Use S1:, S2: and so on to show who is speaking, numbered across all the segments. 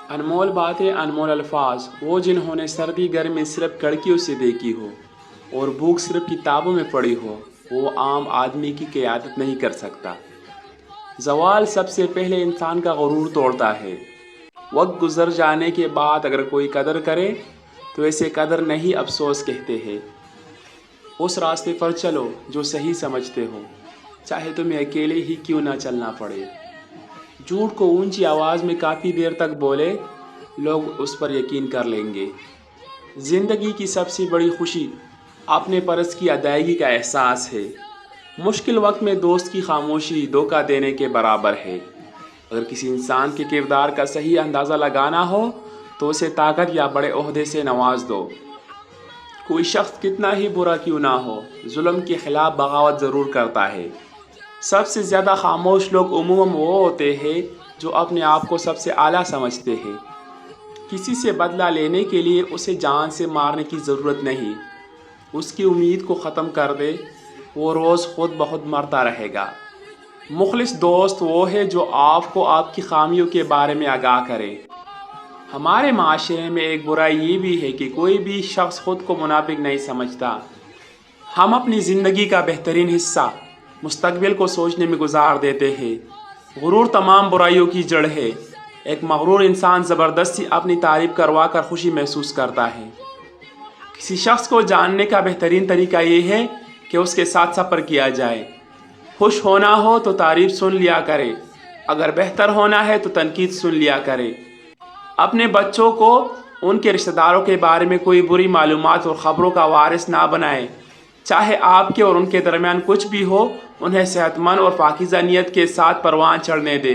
S1: انمول باتیں، انمول الفاظ، وہ جنہوں نے سردی گرمی صرف کڑکیوں سے دیکھی ہو اور بھوک صرف کتابوں میں پڑھی ہو، وہ عام آدمی کی قیادت نہیں کر سکتا۔ زوال سب سے پہلے انسان کا غرور توڑتا ہے۔ وقت گزر جانے کے بعد اگر کوئی قدر کرے تو اسے قدر نہیں، افسوس کہتے ہیں۔ اس راستے پر چلو جو صحیح سمجھتے ہو، چاہے تمہیں اکیلے ہی کیوں نہ چلنا پڑے۔ جھوٹ کو اونچی آواز میں کافی دیر تک بولے، لوگ اس پر یقین کر لیں گے۔ زندگی کی سب سے بڑی خوشی اپنے فرض کی ادائیگی کا احساس ہے۔ مشکل وقت میں دوست کی خاموشی دھوکہ دینے کے برابر ہے۔ اگر کسی انسان کے کردار کا صحیح اندازہ لگانا ہو تو اسے طاقت یا بڑے عہدے سے نواز دو۔ کوئی شخص کتنا ہی برا کیوں نہ ہو، ظلم کے خلاف بغاوت ضرور کرتا ہے۔ سب سے زیادہ خاموش لوگ عموماً وہ ہوتے ہیں جو اپنے آپ کو سب سے اعلیٰ سمجھتے ہیں۔ کسی سے بدلہ لینے کے لیے اسے جان سے مارنے کی ضرورت نہیں، اس کی امید کو ختم کر دے، وہ روز خود بخود مرتا رہے گا۔ مخلص دوست وہ ہے جو آپ کو آپ کی خامیوں کے بارے میں آگاہ کرے۔ ہمارے معاشرے میں ایک برائی یہ بھی ہے کہ کوئی بھی شخص خود کو منافق نہیں سمجھتا۔ ہم اپنی زندگی کا بہترین حصہ مستقبل کو سوچنے میں گزار دیتے ہیں۔ غرور تمام برائیوں کی جڑ ہے۔ ایک مغرور انسان زبردستی اپنی تعریف کروا کر خوشی محسوس کرتا ہے۔ کسی شخص کو جاننے کا بہترین طریقہ یہ ہے کہ اس کے ساتھ سفر کیا جائے۔ خوش ہونا ہو تو تعریف سن لیا کرے، اگر بہتر ہونا ہے تو تنقید سن لیا کرے۔ اپنے بچوں کو ان کے رشتہ داروں کے بارے میں کوئی بری معلومات اور خبروں کا وارث نہ بنائے۔ چاہے آپ کے اور ان کے درمیان کچھ بھی ہو، انہیں صحت مند اور پاکیزہ نیت کے ساتھ پروان چڑھنے دے۔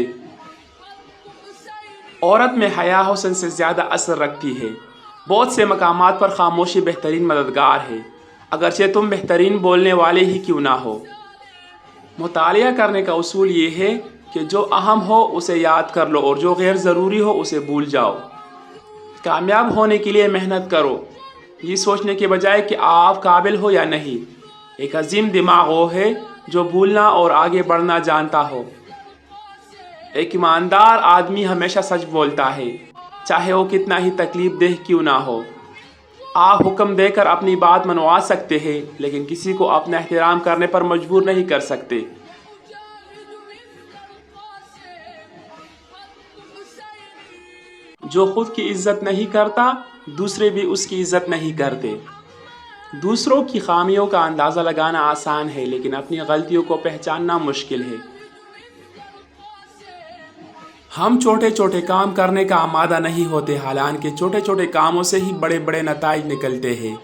S1: عورت میں حیا حسن سے زیادہ اثر رکھتی ہے۔ بہت سے مقامات پر خاموشی بہترین مددگار ہے، اگرچہ تم بہترین بولنے والے ہی کیوں نہ ہو۔ مطالعہ کرنے کا اصول یہ ہے کہ جو اہم ہو اسے یاد کر لو اور جو غیر ضروری ہو اسے بھول جاؤ۔ کامیاب ہونے کے لیے محنت کرو، یہ سوچنے کے بجائے کہ آپ قابل ہو یا نہیں۔ ایک عظیم دماغ وہ ہے جو بھولنا اور آگے بڑھنا جانتا ہو۔ ایک ایماندار آدمی ہمیشہ سچ بولتا ہے، چاہے وہ کتنا ہی تکلیف دہ کیوں نہ ہو۔ آپ حکم دے کر اپنی بات منوا سکتے ہیں، لیکن کسی کو اپنا احترام کرنے پر مجبور نہیں کر سکتے۔ جو خود کی عزت نہیں کرتا، دوسرے بھی اس کی عزت نہیں کرتے۔ دوسروں کی خامیوں کا اندازہ لگانا آسان ہے، لیکن اپنی غلطیوں کو پہچاننا مشکل ہے۔ ہم چھوٹے چھوٹے کام کرنے کا آمادہ نہیں ہوتے، حالانکہ چھوٹے چھوٹے کاموں سے ہی بڑے بڑے نتائج نکلتے ہیں۔